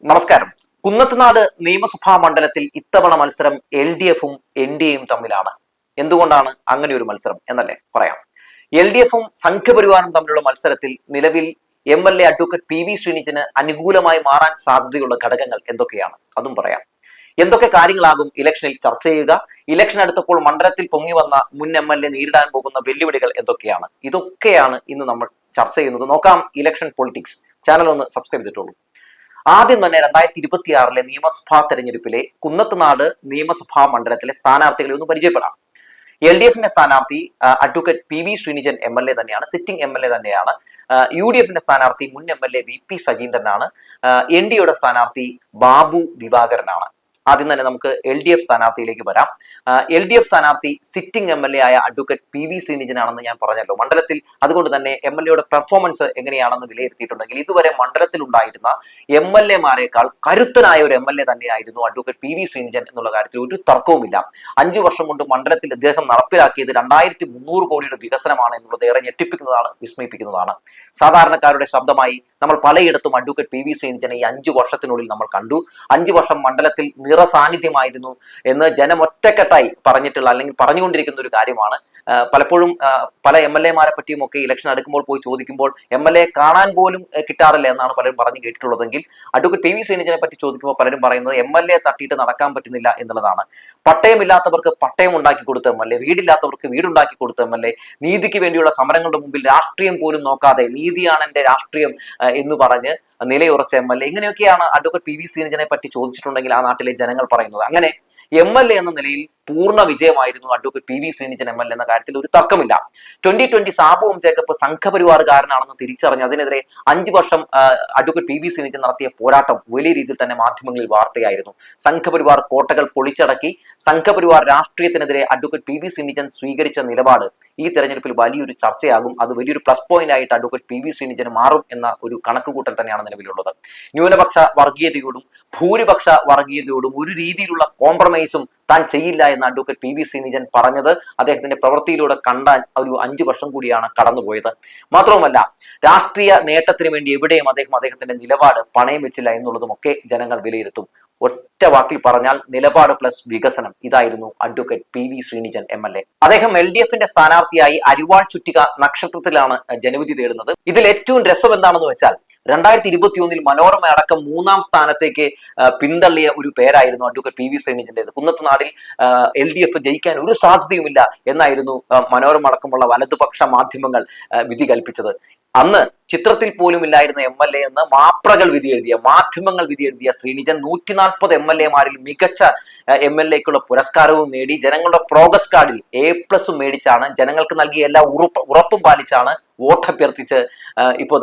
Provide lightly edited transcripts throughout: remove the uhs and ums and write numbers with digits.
നമസ്കാരം. കുന്നത്തുനാട് നിയമസഭാ മണ്ഡലത്തിൽ ഇത്തവണ മത്സരം LDFും NDAയും തമ്മിലാണ്. എന്തുകൊണ്ടാണ് അങ്ങനെ ഒരു മത്സരം എന്നല്ലേ പറയാം. LDFും സംഘപരിവാറും തമ്മിലുള്ള മത്സരത്തിൽ നിലവിൽ MLA അഡ്വക്കേറ്റ് PV ശ്രീനിജന് അനുകൂലമായി മാറാൻ സാധ്യതയുള്ള ഘടകങ്ങൾ എന്തൊക്കെയാണ് അതും പറയാം. എന്തൊക്കെ കാര്യങ്ങളാകും ഇലക്ഷനിൽ ചർച്ച ചെയ്യുക, ഇലക്ഷൻ അടുത്തപ്പോൾ മണ്ഡലത്തിൽ പൊങ്ങി വന്ന മുൻ MLA നേരിടാൻ പോകുന്ന വെല്ലുവിളികൾ എന്തൊക്കെയാണ്, ഇതൊക്കെയാണ് ഇന്ന് നമ്മൾ ചർച്ച ചെയ്യുന്നത്. നോക്കാം ഇലക്ഷൻ പൊളിറ്റിക്സ്. ചാനൽ ഒന്ന് സബ്സ്ക്രൈബ് ചെയ്തിട്ടുള്ളൂ. ആദ്യം തന്നെ 2026 നിയമസഭാ തെരഞ്ഞെടുപ്പിലെ കുന്നത്തുനാട് നിയമസഭാ മണ്ഡലത്തിലെ സ്ഥാനാർത്ഥികളെ ഒന്ന് പരിചയപ്പെടാം. LDFിന്റെ സ്ഥാനാർത്ഥി അഡ്വക്കേറ്റ് PV ശ്രീനിജൻ MLA തന്നെയാണ്, സിറ്റിംഗ് MLA തന്നെയാണ്. UDFിന്റെ സ്ഥാനാർത്ഥി മുൻ MLA VP സജീന്ദ്രനാണ്. NDAയുടെ സ്ഥാനാർത്ഥി ബാബു ദിവാകരനാണ്. ആദ്യം തന്നെ നമുക്ക് LDF സ്ഥാനാർത്ഥിയിലേക്ക് വരാം. LDF സ്ഥാനാർത്ഥി സിറ്റിംഗ് MLA ആയ അഡ്വക്കേറ്റ് PV ശ്രീനിജനാണെന്ന് ഞാൻ പറഞ്ഞല്ലോ മണ്ഡലത്തിൽ. അതുകൊണ്ട് തന്നെ MLAയുടെ പെർഫോമൻസ് എങ്ങനെയാണെന്ന് വിലയിരുത്തിയിട്ടുണ്ടെങ്കിൽ ഇതുവരെ മണ്ഡലത്തിൽ ഉണ്ടായിരുന്ന MLAമാരെക്കാൾ കരുത്തനായ ഒരു MLA തന്നെയായിരുന്നു അഡ്വക്കേറ്റ് PV ശ്രീനിജൻ എന്നുള്ള കാര്യത്തിൽ ഒരു തർക്കവുമില്ല. 5 വർഷം കൊണ്ട് മണ്ഡലത്തിൽ അദ്ദേഹം നടപ്പിലാക്കിയത് 2300 കോടിയുടെ വികസനമാണ് എന്നുള്ളത് ഏറെ ഞെട്ടിപ്പിക്കുന്നതാണ്, വിസ്മയിപ്പിക്കുന്നതാണ്. സാധാരണക്കാരുടെ ശബ്ദമായി നമ്മൾ പലയിടത്തും അഡ്വക്കേറ്റ് PV ശ്രീനിജനെ ഈ 5 വർഷത്തിനുള്ളിൽ നമ്മൾ കണ്ടു. 5 വർഷം മണ്ഡലത്തിൽ സാന്നിധ്യമായിരുന്നു എന്ന് ജനം ഒറ്റക്കെട്ടായി പറഞ്ഞിട്ടുള്ള അല്ലെങ്കിൽ പറഞ്ഞുകൊണ്ടിരിക്കുന്ന ഒരു കാര്യമാണ്. പലപ്പോഴും പല MLAമാരെ പറ്റിയും ഒക്കെ ഇലക്ഷൻ അടുക്കുമ്പോൾ പോയി ചോദിക്കുമ്പോൾ MLA കാണാൻ പോലും കിട്ടാറില്ല എന്നാണ് പലരും പറഞ്ഞു കേട്ടിട്ടുള്ളതെങ്കിൽ അഡ്വക്കേറ്റ് PV ശ്രീനിജനെ പറ്റി ചോദിക്കുമ്പോൾ പലരും പറയുന്നത് MLA തട്ടിയിട്ട് നടക്കാൻ പറ്റുന്നില്ല എന്നുള്ളതാണ്. പട്ടയമില്ലാത്തവർക്ക് പട്ടയം ഉണ്ടാക്കി കൊടുത്ത MLA, വീടില്ലാത്തവർക്ക് വീടുണ്ടാക്കി കൊടുത്ത MLA, നീതിക്ക് വേണ്ടിയുള്ള സമരങ്ങളുടെ മുമ്പിൽ രാഷ്ട്രീയം പോലും നോക്കാതെ നീതിയാണ് എന്റെ രാഷ്ട്രീയം എന്ന് പറഞ്ഞ് നിലയുറച്ച MLA, ഇങ്ങനെയൊക്കെയാണ് അഡ്വക്കേറ്റ് PV ശ്രീനിജനെ പറ്റി ചോദിച്ചിട്ടുണ്ടെങ്കിൽ ആ നാട്ടിലെ ജനങ്ങൾ പറയുന്നത്. അങ്ങനെ MLA എന്ന നിലയിൽ പൂർണ്ണ വിജയമായിരുന്നു അഡ്വക്കേറ്റ് PV ശ്രീനിജൻ MLA എന്ന കാര്യത്തിൽ ഒരു തർക്കമില്ല. 2020 സാബുവും ജേക്കബ് സംഘപരിവാറുകാരനാണെന്ന് തിരിച്ചറിഞ്ഞ് അതിനെതിരെ 5 വർഷം അഡ്വക്കേറ്റ് PV ശ്രീനിജൻ നടത്തിയ പോരാട്ടം വലിയ രീതിയിൽ തന്നെ മാധ്യമങ്ങളിൽ വാർത്തയായിരുന്നു. സംഘപരിവാർ കോട്ടകൾ പൊളിച്ചടക്കി സംഘപരിവാർ രാഷ്ട്രീയത്തിനെതിരെ അഡ്വക്കേറ്റ് PV ശ്രീനിജൻ സ്വീകരിച്ച നിലപാട് ഈ തെരഞ്ഞെടുപ്പിൽ വലിയൊരു ചർച്ചയാകും. അത് വലിയൊരു പ്ലസ് പോയിന്റ് ആയിട്ട് അഡ്വക്കേറ്റ് PV ശ്രീനിജന് മാറും എന്ന ഒരു കണക്കുകൂട്ടൽ തന്നെയാണ് നിലവിലുള്ളത്. ന്യൂനപക്ഷ വർഗീയതയോടും ഭൂരിപക്ഷ വർഗീയതയോടും ഒരു രീതിയിലുള്ള കോംപ്രമൈസും താൻ ചെയ്യില്ല എന്ന് അഡ്വക്കേറ്റ് PV ശ്രീനിജൻ പറഞ്ഞത് അദ്ദേഹത്തിന്റെ പ്രവൃത്തിയിലൂടെ കണ്ടാൽ ഒരു 5 വർഷം കൂടിയാണ് കടന്നുപോയത്. മാത്രവുമല്ല രാഷ്ട്രീയ നേട്ടത്തിന് വേണ്ടി എവിടെയും അദ്ദേഹത്തിന്റെ നിലപാട് പണയം വെച്ചില്ല എന്നുള്ളതും ഒക്കെ ജനങ്ങൾ വിലയിരുത്തും. ഒറ്റ വാക്കിൽ പറഞ്ഞാൽ നിലപാട് പ്ലസ് വികസനം, ഇതായിരുന്നു അഡ്വക്കേറ്റ് PV ശ്രീനിജൻ MLA. അദ്ദേഹം LDFിന്റെ സ്ഥാനാർത്ഥിയായി അരിവാൾ ചുറ്റിക നക്ഷത്രത്തിലാണ് ജനവിധി തേടുന്നത്. ഇതിൽ ഏറ്റവും രസം എന്താണെന്ന് വെച്ചാൽ 2021 മനോരമ അടക്കം 3ാം സ്ഥാനത്തേക്ക് പിന്തള്ളിയ ഒരു പേരായിരുന്നു അഡ്വക്കേറ്റ് PV ശ്രീനിജന്റേത്. കുന്നത്തുനാടിൽ LDF ജയിക്കാൻ ഒരു സാധ്യതയുമില്ല എന്നായിരുന്നു മനോരമ അടക്കമുള്ള വലതുപക്ഷ മാധ്യമങ്ങൾ വിധി കൽപ്പിച്ചത്. അന്ന് ചിത്രത്തിൽ പോലും ഇല്ലായിരുന്ന MLA എന്ന് മാപ്രകൾ വിധി എഴുതിയ, മാധ്യമങ്ങൾ വിധി എഴുതിയ ശ്രീനിജൻ 140 MLAമാരിൽ മികച്ച MLAക്കുള്ള പുരസ്കാരവും നേടി ജനങ്ങളുടെ പ്രോഗ്രസ് കാർഡിൽ A+ മേടിച്ചാണ്, ജനങ്ങൾക്ക് നൽകിയ എല്ലാ ഉറപ്പും പാലിച്ചാണ് വോട്ടഭ്യർത്ഥിച്ച് ഇപ്പോൾ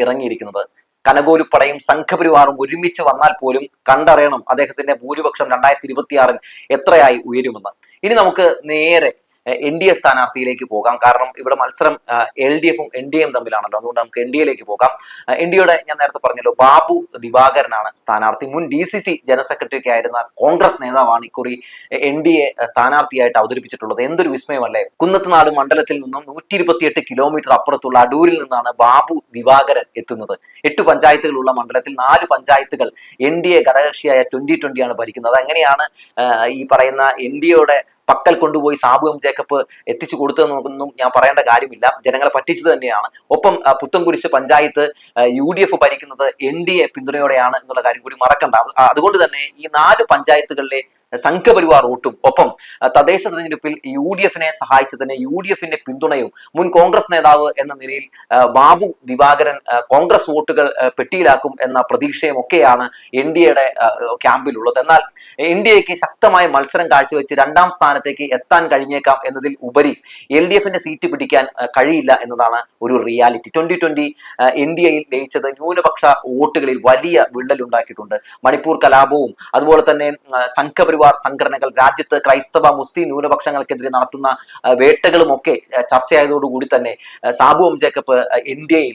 ഇറങ്ങിയിരിക്കുന്നത്. കനകോലുപ്പടയും സംഘപരിവാറും ഒരുമിച്ച് വന്നാൽ പോലും കണ്ടറിയണം അദ്ദേഹത്തിന്റെ ഭൂരിപക്ഷം 2026 എത്രയായി ഉയരുമെന്ന്. ഇനി നമുക്ക് നേരെ NDA സ്ഥാനാർത്ഥിയിലേക്ക് പോകാം. കാരണം ഇവിടെ മത്സരം LDFും NDAയും തമ്മിലാണല്ലോ, അതുകൊണ്ട് നമുക്ക് NDAയിലേക്ക് പോകാം. NDAയുടെ ഞാൻ നേരത്തെ പറഞ്ഞല്ലോ ബാബു ദിവാകരനാണ് സ്ഥാനാർത്ഥി. മുൻ DCC ജനറൽ സെക്രട്ടറി ഒക്കെ ആയിരുന്ന കോൺഗ്രസ് നേതാവാണ് ഇക്കുറി NDA സ്ഥാനാർത്ഥിയായിട്ട് അവതരിപ്പിച്ചിട്ടുള്ളത്. എന്തൊരു വിസ്മയമല്ലേ! കുന്നത്തുനാട് മണ്ഡലത്തിൽ നിന്നും 128 കിലോമീറ്റർ അപ്പുറത്തുള്ള അടൂരിൽ നിന്നാണ് ബാബു ദിവാകരൻ എത്തുന്നത്. 8 പഞ്ചായത്തുകളുള്ള മണ്ഡലത്തിൽ 4 പഞ്ചായത്തുകൾ NDA ഘടകകക്ഷിയായ 2020 ആണ് ഭരിക്കുന്നത്. അങ്ങനെയാണ് ഈ പറയുന്ന NDAയുടെ പക്കൽ കൊണ്ടുപോയി സാബു ജേക്കബ് എത്തിച്ചു കൊടുത്തതെന്നൊന്നും ഞാൻ പറയേണ്ട കാര്യമില്ല, ജനങ്ങളെ പറ്റിച്ചത് തന്നെയാണ്. ഒപ്പം പുത്തൻകുരിശ് പഞ്ചായത്ത് UDF ഭരിക്കുന്നത് NDA പിന്തുണയോടെയാണ് എന്നുള്ള കാര്യം കൂടി മറക്കണ്ട. അതുകൊണ്ട് തന്നെ ഈ 4 പഞ്ചായത്തുകളിലെ സംഘപരിവാർ വോട്ടും ഒപ്പം തദ്ദേശ തെരഞ്ഞെടുപ്പിൽ UDFനെ സഹായിച്ചതിന് UDFന്റെ പിന്തുണയും മുൻ കോൺഗ്രസ് നേതാവ് എന്ന നിലയിൽ ബാബു ദിവാകരൻ കോൺഗ്രസ് വോട്ടുകൾ പെട്ടിയിലാക്കും എന്ന പ്രതീക്ഷയും ഒക്കെയാണ് NDAയുടെ ക്യാമ്പിലുള്ളത്. എന്നാൽ NDAക്ക് ശക്തമായ മത്സരം കാഴ്ചവെച്ച് 2ാം സ്ഥാനത്തേക്ക് എത്താൻ കഴിഞ്ഞേക്കാം എന്നതിൽ ഉപരി LDFന്റെ സീറ്റ് പിടിക്കാൻ കഴിയില്ല എന്നതാണ് ഒരു റിയാലിറ്റി. 2020 NDAയിൽ ലയിച്ചത് ന്യൂനപക്ഷ വോട്ടുകളിൽ വലിയ വിള്ളലുണ്ടാക്കിയിട്ടുണ്ട്. മണിപ്പൂർ കലാപവും അതുപോലെ തന്നെ സംഘപരിവാർ സംഘപരിവാർ സംഘടനകൾ രാജ്യത്ത് ക്രൈസ്തവ മുസ്ലിം ന്യൂനപക്ഷങ്ങൾക്കെതിരെ നടത്തുന്ന വേട്ടകളും ഒക്കെ ചർച്ചയായതോടുകൂടി തന്നെ സാബു എം ജേക്കബ് ഇന്ത്യയിൽ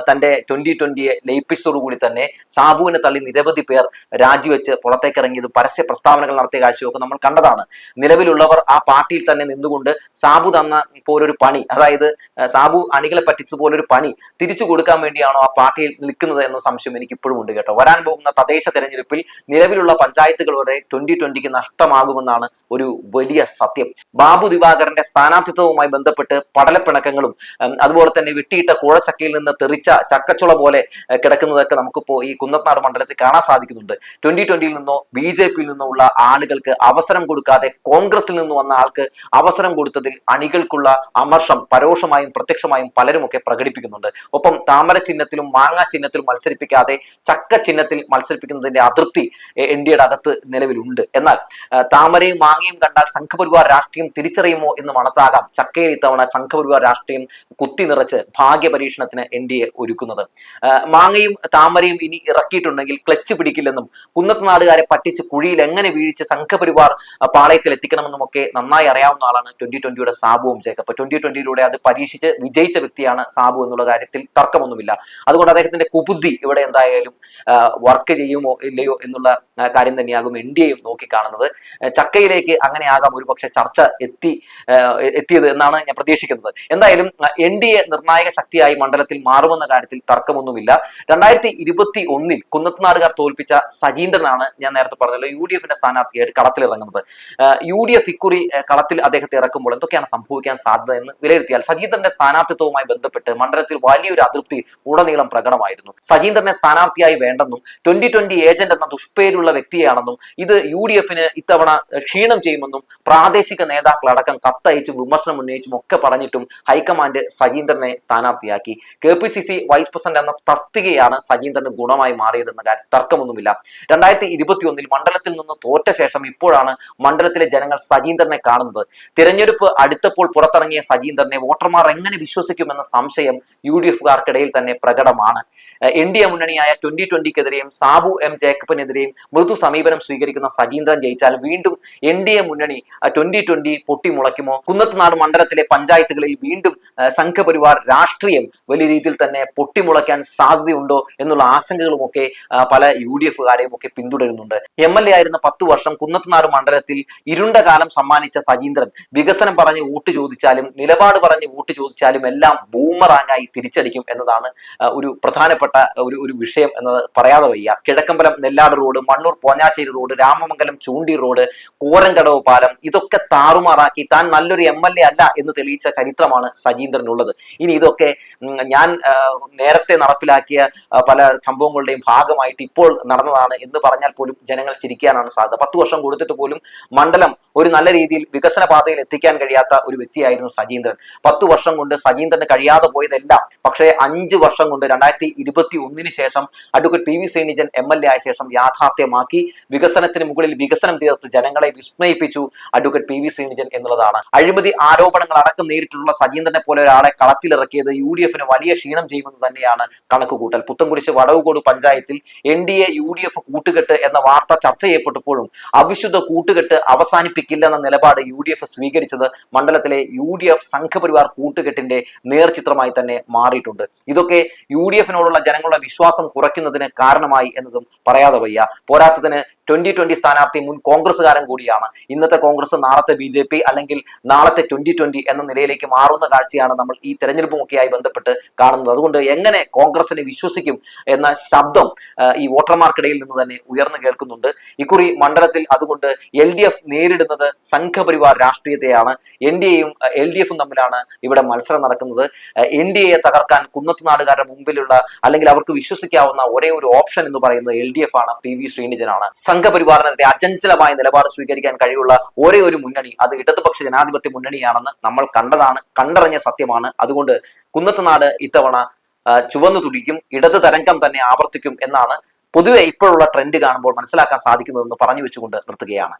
തന്റെ 2020 ലയിപ്പിച്ചതോടുകൂടി തന്നെ സാബുവിനെ തള്ളി നിരവധി പേർ രാജിവെച്ച് പുറത്തേക്കിറങ്ങിയത് പരസ്യ പ്രസ്താവനകൾ നടത്തിയ കാഴ്ചയൊക്കെ നമ്മൾ കണ്ടതാണ്. നിലവിലുള്ളവർ ആ പാർട്ടിയിൽ തന്നെ നിന്നുകൊണ്ട് സാബു തന്ന പോലൊരു പണി, അതായത് സാബു അണികളെ പറ്റിച്ച പോലൊരു പണി തിരിച്ചു കൊടുക്കാൻ വേണ്ടിയാണോ ആ പാർട്ടിയിൽ നിൽക്കുന്നത് എന്ന സംശയം എനിക്ക് ഇപ്പോഴും ഉണ്ട് കേട്ടോ. വരാൻ പോകുന്ന തദ്ദേശ തെരഞ്ഞെടുപ്പിൽ നിലവിലുള്ള പഞ്ചായത്തുകൾ വരെ 2020 നഷ്ടമാകുമെന്നാണ് ഒരു വലിയ സത്യം. ബാബു ദിവാകരന്റെ സ്ഥാനാർത്ഥിത്വവുമായി ബന്ധപ്പെട്ട് പടലപ്പിണക്കങ്ങളും അതുപോലെ തന്നെ വെട്ടിയിട്ട കൂഴച്ചക്കയിൽ നിന്ന് തെറിച്ച ചക്കച്ചുള പോലെ കിടക്കുന്നതൊക്കെ നമുക്കിപ്പോ ഈ കുന്നത്തനാട് മണ്ഡലത്തിൽ കാണാൻ സാധിക്കുന്നുണ്ട്. 2020 നിന്നോ BJP നിന്നോ ഉള്ള ആളുകൾക്ക് അവസരം കൊടുക്കാതെ കോൺഗ്രസിൽ നിന്ന് വന്ന ആൾക്ക് അവസരം കൊടുത്തതിൽ അണികൾക്കുള്ള അമർഷം പരോക്ഷമായും പ്രത്യക്ഷമായും പലരുമൊക്കെ പ്രകടിപ്പിക്കുന്നുണ്ട്. ഒപ്പം താമര ചിഹ്നത്തിലും മാങ്ങ ചിഹ്നത്തിലും മത്സരിപ്പിക്കാതെ ചക്ക ചിഹ്നത്തിൽ മത്സരിപ്പിക്കുന്നതിന്റെ അതൃപ്തി NDAയുടെ അകത്ത് നിലവിലുണ്ട്. എന്നാൽ താമരയും മാങ്ങയും കണ്ടാൽ സംഘപരിവാർ രാഷ്ട്രീയം തിരിച്ചറിയുമോ എന്ന് മണത്താകാം ചക്കയിൽ ഇത്തവണ സംഘപരിവാർ രാഷ്ട്രീയം കുത്തി നിറച്ച് ഭാഗ്യ പരീക്ഷണത്തിന് NDA ഒരുക്കുന്നത്. മാങ്ങയും താമരയും ഇനി ഇറക്കിയിട്ടുണ്ടെങ്കിൽ ക്ലച്ച് പിടിക്കില്ലെന്നും കുന്നത്തനാടുകാരെ പറ്റിച്ച് കുഴിയിൽ എങ്ങനെ വീഴിച്ച് സംഘപരിവാർ പാളയത്തിൽ എത്തിക്കണമെന്നും ഒക്കെ നന്നായി അറിയാവുന്ന ആളാണ് 2020 സാബു എം ജേക്കബ്. 2020 അത് പരീക്ഷിച്ച് വിജയിച്ച വ്യക്തിയാണ് സാബു എന്നുള്ള കാര്യത്തിൽ തർക്കമൊന്നുമില്ല. അതുകൊണ്ട് അദ്ദേഹത്തിന്റെ കുബുദ്ധി ഇവിടെ എന്തായാലും വർക്ക് ചെയ്യുമോ ഇല്ലയോ എന്നുള്ള കാര്യം തന്നെയാകും NDAയും നോക്കിക്കാണുന്നത്. ചക്കയിലേക്ക് അങ്ങനെയാകാം ഒരുപക്ഷെ ചർച്ച എത്തിയത് എന്നാണ് ഞാൻ പ്രതീക്ഷിക്കുന്നത്. എന്തായാലും NDA നിർണായക ശക്തിയായി മണ്ഡലത്തിൽ മാറുമെന്ന കാര്യത്തിൽ തർക്കമൊന്നുമില്ല. 2021 കുന്നത്തനാടുകാർ തോൽപ്പിച്ച സജീന്ദ്രനാണ് ഞാൻ നേരത്തെ പറഞ്ഞല്ലോ UDFന്റെ സ്ഥാനാർത്ഥിയായിട്ട് കളത്തിലിറങ്ങുന്നത്. UDF ഇക്കുറി കളത്തിൽ അദ്ദേഹത്തെ ഇറക്കുമ്പോൾ എന്തൊക്കെയാണ് സംഭവിക്കാൻ സാധ്യത എന്ന് വിലയിരുത്തിയാൽ സജീന്ദ്രന്റെ സ്ഥാനാർത്ഥിത്വവുമായി ബന്ധപ്പെട്ട് മണ്ഡലത്തിൽ വലിയൊരു അതൃപ്തി ഉടനീളം പ്രകടമായിരുന്നു. സജീന്ദ്രനെ സ്ഥാനാർത്ഥിയായി വേണ്ടെന്നും 2020 ഏജന്റ് എന്ന ദുഷ്പേരുള്ള വ്യക്തിയാണെന്നും ഇത് UDFന് ഇത്തവണ ക്ഷീണം ചെയ്യുമെന്നും പ്രാദേശിക നേതാക്കളടക്കം കത്തയച്ചും വിമർശനം ഉന്നയിച്ചും ഒക്കെ പറഞ്ഞിട്ടും ഹൈക്കമാൻഡ് സജീന്ദ്രനെ സ്ഥാനാർത്ഥിയാക്കി. KPCC വൈസ് പ്രസിഡന്റ് എന്ന തസ്തികയാണ് സജീന്ദ്രന് ഗുണമായി മാറിയതെന്ന കാര്യത്തിൽ തർക്കമൊന്നുമില്ല. 2021 മണ്ഡലത്തിൽ നിന്ന് തോറ്റ ശേഷം ഇപ്പോഴാണ് മണ്ഡലത്തിലെ ജനങ്ങൾ സജീന്ദ്രനെ കാണുന്നത്. തിരഞ്ഞെടുപ്പ് അടുത്തപ്പോൾ പുറത്തിറങ്ങിയ സജീന്ദ്രനെ വോട്ടർമാർ എങ്ങനെ വിശ്വസിക്കുമെന്ന സംശയം UDFകാർക്കിടയിൽ തന്നെ പ്രകടമാണ്. NDA മുന്നണിയായ 2020-ക്കെതിരെയും സാബു എം ജേക്കബിനെതിരെയും മൃദു സമീപനം സ്വീകരിക്കുന്ന സജീന്ദ്രൻ ജയിച്ചാൽ വീണ്ടും NDA മുന്നണി 2020 പൊട്ടിമുളയ്ക്കുമോ? കുന്നത്തനാട് മണ്ഡലത്തിലെ പഞ്ചായത്തുകളിൽ വീണ്ടും സംഘപരിവാർ രാഷ്ട്രീയം വലിയ രീതിയിൽ തന്നെ പൊട്ടിമുളയ്ക്കാൻ സാധ്യതയുണ്ടോ എന്നുള്ള ആശങ്കകളുമൊക്കെ പല UDFകാരെയും ഒക്കെ പിന്തുടരുന്നുണ്ട്. MLA ആയിരുന്ന 10 വർഷം കുന്നത്തനാട് മണ്ഡലത്തിൽ ഇരുണ്ട കാലം സമ്മാനിച്ച സജീന്ദ്രൻ വികസനം പറഞ്ഞ് വോട്ട് ചോദിച്ചാലും നിലപാട് പറഞ്ഞ് വോട്ട് ചോദിച്ചാലും എല്ലാം ബൂമറാങ്ങായി തിരിച്ചടിക്കും എന്നതാണ് ഒരു പ്രധാനപ്പെട്ട ഒരു വിഷയം എന്നത് പറയാതെ വയ്യ. കിഴക്കമ്പലം നെല്ലാട് റോഡ്, മണ്ണൂർ പോഞ്ഞാശ്ശേരി റോഡ്, രാമമംഗലം ചൂണ്ടി റോഡ്, കോരങ്കടവ് പാലം ഇതൊക്കെ താറുമാറാക്കി താൻ നല്ലൊരു MLA അല്ല എന്ന് തെളിയിച്ച ചരിത്രമാണ് സജീന്ദ്രനുള്ളത്. ഇനി ഇതൊക്കെ ഞാൻ നേരത്തെ നടപ്പിലാക്കിയ പല സംഭവങ്ങളുടെയും ഭാഗമായിട്ട് ഇപ്പോൾ നടന്നതാണ് എന്ന് പറഞ്ഞാൽ പോലും ജനങ്ങൾ ചിരിക്കാനാണ് സാധ്യത. 10 വർഷം കൊടുത്തിട്ട് പോലും മണ്ഡലം ഒരു നല്ല രീതിയിൽ വികസന പാതയിൽ എത്തിക്കാൻ കഴിയാത്ത ഒരു വ്യക്തിയായിരുന്നു സജീന്ദ്രൻ. 10 വർഷം കൊണ്ട് സജീന്ദ്രന് കഴിയാതെ പോയതെല്ലാം പക്ഷേ 5 വർഷം കൊണ്ട് 2021 ശേഷം അഡ്വക്കേറ്റ് PV ശ്രീനിജൻ MLA ആയ ശേഷം യാഥാർത്ഥ്യമാക്കി. വികസനത്തിന് മുകളിൽ വികസനം തീർത്ത് ജനങ്ങളെ വിസ്മയിപ്പിച്ചു അഡ്വക്കേറ്റ് PV ശ്രീനിജൻ എന്നുള്ളതാണ്. അഴിമതി ആരോപണങ്ങൾ അടക്കം നേരിട്ടുള്ള സജീന്ദ്രനെ പോലെ ഒരാളെ കളത്തിലിറക്കിയത് UDFന് വലിയ ക്ഷീണം ചെയ്യുമെന്ന് തന്നെയാണ് കണക്കുകൂട്ടൽ. പുത്തൻകുരിശ് വടവുകോട് പഞ്ചായത്തിൽ NDA UDF കൂട്ടുകെട്ട് എന്ന വാർത്ത ചർച്ച ചെയ്യപ്പെട്ടപ്പോഴും അവിശുദ്ധ കൂട്ടുകെട്ട് അവസാനിപ്പിക്കില്ല എന്ന നിലപാട് UDF സ്വീകരിച്ചത് മണ്ഡലത്തിലെ UDF സംഘപരിവാർ കൂട്ടുകെട്ടിന്റെ നേർചിത്രമായി തന്നെ മാറിയിട്ടുണ്ട്. ഇതൊക്കെ UDFനോടുള്ള ജനങ്ങളുടെ വിശ്വാസം കുറയ്ക്കുന്നതിന് കാരണമായി എന്നതും പറയാതെ വയ്യ. പോരാത്തതിന് 2020 സ്ഥാനാർത്ഥി മുൻ കോൺഗ്രസ്സുകാരൻ കൂടിയാണ്. ഇന്നത്തെ കോൺഗ്രസ് നാളത്തെ BJP അല്ലെങ്കിൽ നാളത്തെ 2020 എന്ന നിലയിലേക്ക് മാറുന്ന കാഴ്ചയാണ് നമ്മൾ ഈ തെരഞ്ഞെടുപ്പുമൊക്കെയായി ബന്ധപ്പെട്ട് കാണുന്നത്. അതുകൊണ്ട് എങ്ങനെ കോൺഗ്രസിനെ വിശ്വസിക്കും എന്ന ശബ്ദം ഈ വോട്ടർമാർക്കിടയിൽ നിന്ന് തന്നെ ഉയർന്നു കേൾക്കുന്നുണ്ട്. ഇക്കുറി മണ്ഡലത്തിൽ അതുകൊണ്ട് LDF നേരിടുന്നത് സംഘപരിവാർ രാഷ്ട്രീയത്തെയാണ്. NDAയും LDFും തമ്മിലാണ് ഇവിടെ മത്സരം നടക്കുന്നത്. NDAയെ തകർക്കാൻ കുന്നത്തനാടുകാരുടെ മുമ്പിലുള്ള അല്ലെങ്കിൽ അവർക്ക് വിശ്വസിക്കാവുന്ന ഒരേ ഒരു ഓപ്ഷൻ എന്ന് പറയുന്നത് LDF ആണ്, PV ശ്രീനിജനാണ്. സംഘപരിവാറിനെതിരെ അചഞ്ചലമായ നിലപാട് സ്വീകരിക്കാൻ കഴിവുള്ള ഒരേ ഒരു മുന്നണി അത് ഇടതുപക്ഷ ജനാധിപത്യ മുന്നണിയാണെന്ന് നമ്മൾ കണ്ടറിഞ്ഞ സത്യമാണ്. അതുകൊണ്ട് കുന്നത്തനാട് ഇത്തവണ ചുവന്നു തുടിക്കും, ഇടത് തരംഗം തന്നെ ആവർത്തിക്കും എന്നാണ് പൊതുവെ ഇപ്പോഴുള്ള ട്രെൻഡ് കാണുമ്പോൾ മനസ്സിലാക്കാൻ സാധിക്കുന്നതെന്ന് പറഞ്ഞു വെച്ചുകൊണ്ട് നിർത്തുകയാണ്.